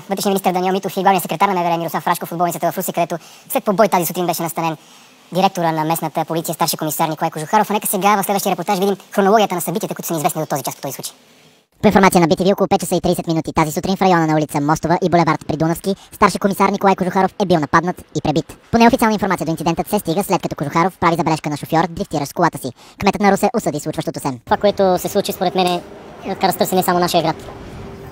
Вътрешният министър Даниел Митов и главният секретар на МВР Мирослав Рашков в болницата в Русе, където след побой тази сутрин беше настанен директора на местната полиция, старши комисар Николай Кожухаров. А нека сега в следващия репортаж видим хронологията на събитията, които са ни известни до този час по този случай. По информация на BTV, около 5 часа и 30 минути тази сутрин в района на улица Мостова и булевард Придунавски, старши комисар Николай Кожухаров е бил нападнат и пребит. По неофициална информация до инцидентът се стига след като Кожухаров прави забележка на шофьор, дрифтиращ с колата си. Кметът на Русе осъди случващото се. Това, което се случи, според мен е разтърси не само нашия град.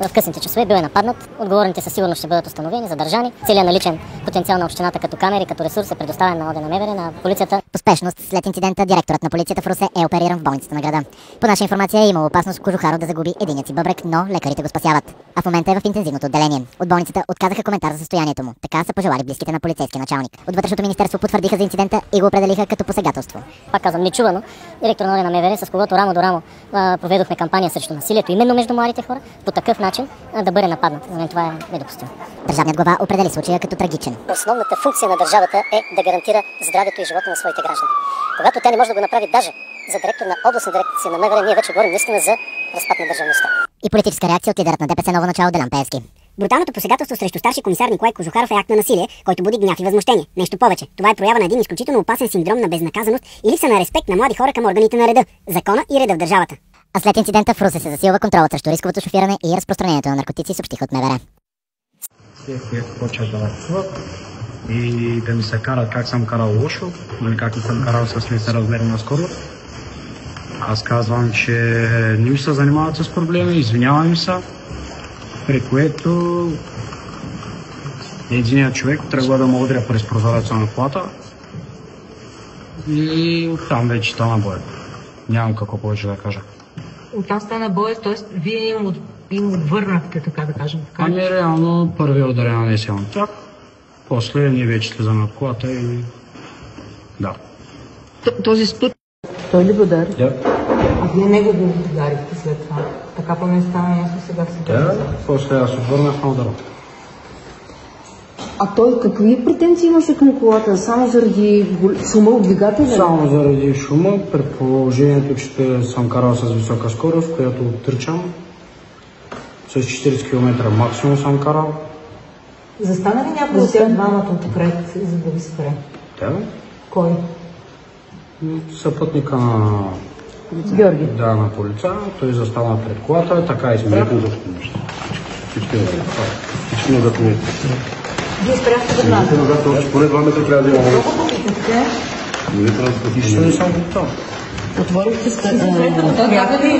В късните часове бил е нападнат, отговорните със сигурност ще бъдат установени, задържани. Целият наличен потенциал на общината като камери, като ресурс е предоставен на ОД на МВР, на полицията. По спешност, след инцидента, директорът на полицията в Русе е опериран в болницата на града. По наша информация е имало опасност Кожухаров да загуби единият си бъбрек, но лекарите го спасяват. А в момента е в интензивното отделение. От болницата отказаха коментар за състоянието му. Така са пожелали близките на полицейския началник. От Вътрешното министерство потвърдиха за инцидента и го определиха като посегателство. Пак казвам, нечувано. Директор на ОД на МВР, с когото рамо до рамо проведохме кампания срещу насилието, именно между младите хора, по такъв начин да бъде нападнат. За мен това е недопустимо. Държавният глава определи случая като трагичен. Основната функция на държавата е да гарантира здравето и живота на своите граждани. Когато тя не може да го направи даже за директор на областна дирекция на МВР, ние вече говорим наистина за разпад на държавността. И политическа реакция от лидерът на ДПС ново начало Делян Пеевски. Бруталното посегателство срещу старши комисар Николай Кожухаров е акт на насилие, който буди гняв и възмущение. Нещо повече. Това е проява на един изключително опасен синдром на безнаказаност и липса на респект на млади хора към органите на реда, закона и реда в държавата. А след инцидента в Русе се засилва контролът срещу рисковото шофиране и разпространението на наркотици, съобщиха от МВР. Почват да лакуват и да ми се карат как съм карал лошо, как не съм карал с несъразмерна скорост. Аз казвам, че не ми се занимават с проблеми, извинявам се, при което единият човек тръгва да му удря през прозореца на колата и оттам вече стана бой. Нямам какво повече да кажа. Оттам стана бой, т.е. вие им отвърнахте, така да кажем. Така? Ами реално първият удар нанесе на тях, после ние вече слизаме от колата и да. Този спът, той ли го удари? Да. А вие него го ударихте след това? Така поне стана ясно сега се Да, после аз отвърнах на удара. А той какви претенции имаше към колата? Само заради шума от двигателя? Само заради шума, при положението, че съм карал с висока скорост, която оттърчам. С 40 км максимум съм карал. Застана ли някой от тях двамата отпред, за да ви спре? Да. Кой? Съпътника на... Георги? Да, на полица. Той застана пред колата, така и спря. Всички на документи. Вие спряхте веднага? Според 2 метра трябва да има. Нищо не съм готов. Отворихте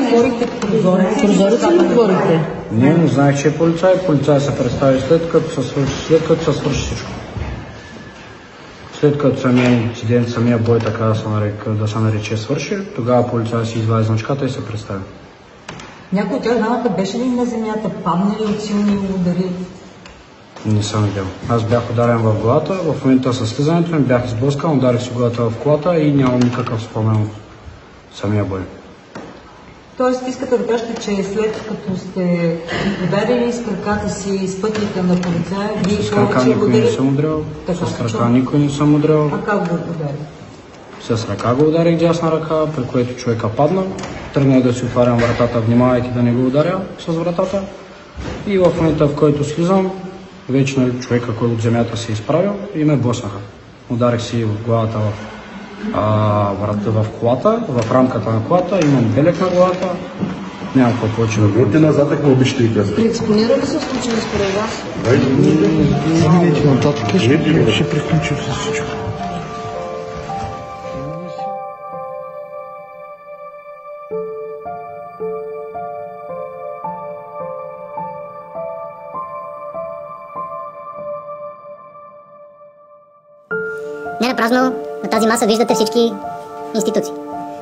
отворихте прозореца ли отворихте? Не знаех, че е полицай. Полицай се представи след като се свърши всичко. След като самия инцидент, самия бой, така да се нарече свърши, тогава полицай си извади значката и се представи. Някой от тях двамата беше ли на земята? Падна ли от силни удари? Не съм видял. Аз бях ударен в главата, в момента със слизането ми бях изблъскан, ударих си главата в колата и нямам никакъв спомен от самия бой. Тоест искате да кажете, че след като сте ударили с краката си с пътника на полицая, вие с крака никой не съм удрял, с крака никой не съм удрял. А как го удари? С ръка го ударих, дясна ръка, при което човека падна. Тръгнах да си отварям вратата, внимавайки да не го ударя с вратата. И в момента, в който слизам, вече човека, който от земята се изправил и ме блъснаха. Ударих си в главата в колата, в рамката на колата, имам белек на главата, няма какво повече да го. Върте назад, ако обичате и казвате. Експонира ли се случай според вас? Видите нататък, ще приключим с всичко. Не напразно на тази маса виждате всички институции.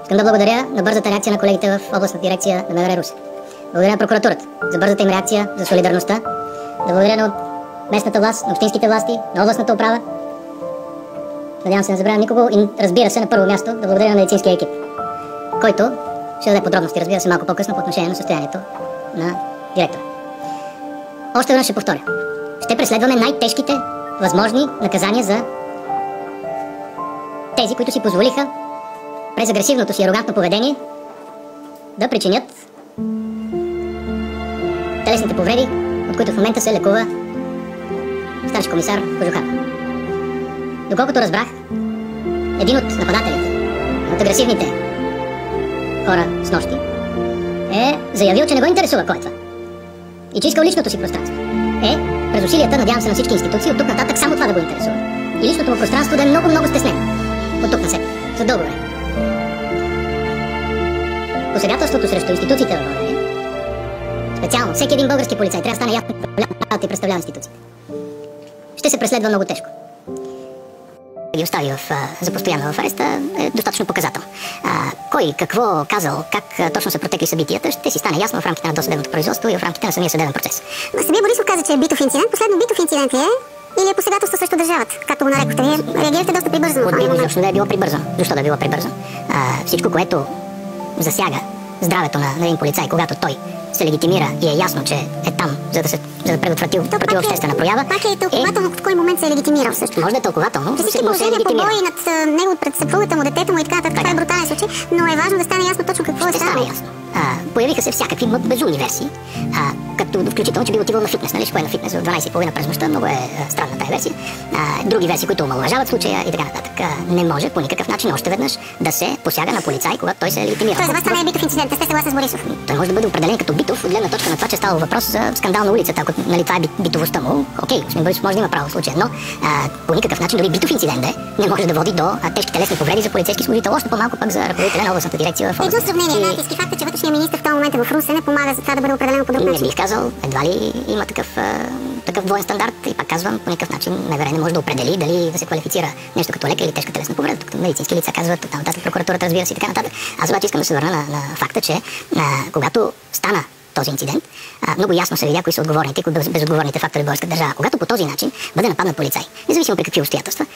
Искам да благодаря на бързата реакция на колегите в областната дирекция на МВР Русе. Благодаря на прокуратурата за бързата им реакция, за солидарността. Да благодаря на местната власт, на общинските власти, на областната управа. Надявам се не забравям никого и разбира се на първо място да благодаря на медицинския екип, който ще даде подробности, разбира се, малко по-късно по отношение на състоянието на директора. Още веднъж ще повторя. Ще преследваме най-тежките възможни наказания за тези, които си позволиха през агресивното си арогантно поведение да причинят телесните повреди, от които в момента се лекува старши комисар Кожухаров. Доколкото разбрах, един от нападателите, от агресивните хора с нощи, е заявил, че не го интересува кой е това. И че искал личното си пространство. През усилията, надявам се, на всички институции, от тук нататък само това да го интересува. И личното му пространство да е много, много стеснено. От тук насетне. За дълго време. Посегателството срещу институциите в България, специално всеки един български полицай, трябва да стане ясно и представлява институциите. Ще се преследва много тежко. Да ги остави за постоянно в ареста е достатъчно показател. Кой какво казал, как точно са протекли събитията, ще си стане ясно в рамките на досъдебното производство и в рамките на самия съдебен процес. Самия Борисов каза, че е битов инцидент. Последно битов инцидент ли е? Или е посегателство срещу държавата, както го нарекохте? Вие реагирате доста прибързано. Изобщо да е било прибързано. Защо да е било прибързано? Всичко, което засяга здравето на един полицай, когато той се легитимира и е ясно, че е там, за да предотврати противообществена проява. Пак е тълкователно в кой момент се е легитимирал също. Може да е тълкователно, при всички положения побои над него пред съпругата му, детето му и така нататък. Това е брутален случай, но е важно да стане ясно точно какво е станало. Появиха се всякакви безумни версии, като включително, че бил отивал на фитнес, нали? Ще на фитнес в 12:30 през нощта. Много е странна тази версия. Други версии, които омаловажават случая и така нататък. Не може по никакъв начин още веднъж да се посяга на полицай, когато той се легитимира. Тоест за вас това не е битов инцидент, не сте съгласен с Борисов? Той може да бъде определен като битов от гледна точка на това, че става въпрос за скандал на улицата. Ако това е битовостта му, окей, господин Борисов може да има право в случая, но по никакъв начин дори битов инцидент не може да води до тежки телесни повреди за полицейски служител, още по-малко пък за ръководителя на областната дирекция в областта. Едно сравнение, натиски факта, че вътрешният министър в този момент в Русе не помага за това да бъде определено по друг начин. Не бих казал, едва ли има такъв двоен стандарт и пак казвам, по никакъв начин МВР не може да определи дали да се квалифицира нещо като лекар или тежка телесна повреда, като медицински лица казват, там прокуратурата, разбира се, и така нататък. Аз обаче искам да се върна на факта, че когато стана този инцидент, много ясно се видя кои са отговорните и безотговорните фактори в българската държава. Когато по този начин бъде нападнат полицай, независимо при какви обстоятелства,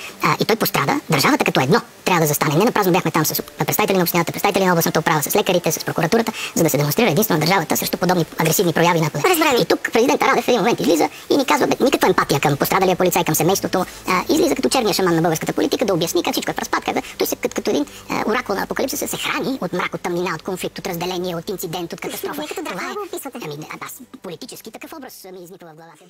и той пострада, държавата като едно трябва да застане. Не напразно бяхме там с представители на общината, представители на областната управа, с лекарите, с прокуратурата, за да се демонстрира единствено държавата срещу подобни агресивни прояви на нападение. И тук президент Радев в един момент излиза и ни казва никаква емпатия към пострадалия полицай, към семейството. Излиза като черния шаман на българската политика да обясни как всичко е в разпад, той се като един оракул на апокалипсиса се храни от мрак, от тъмнина, от конфликт, от разделение, от инцидент, от катастрофа. Това е... Политически такъв образ ми изниква в главата.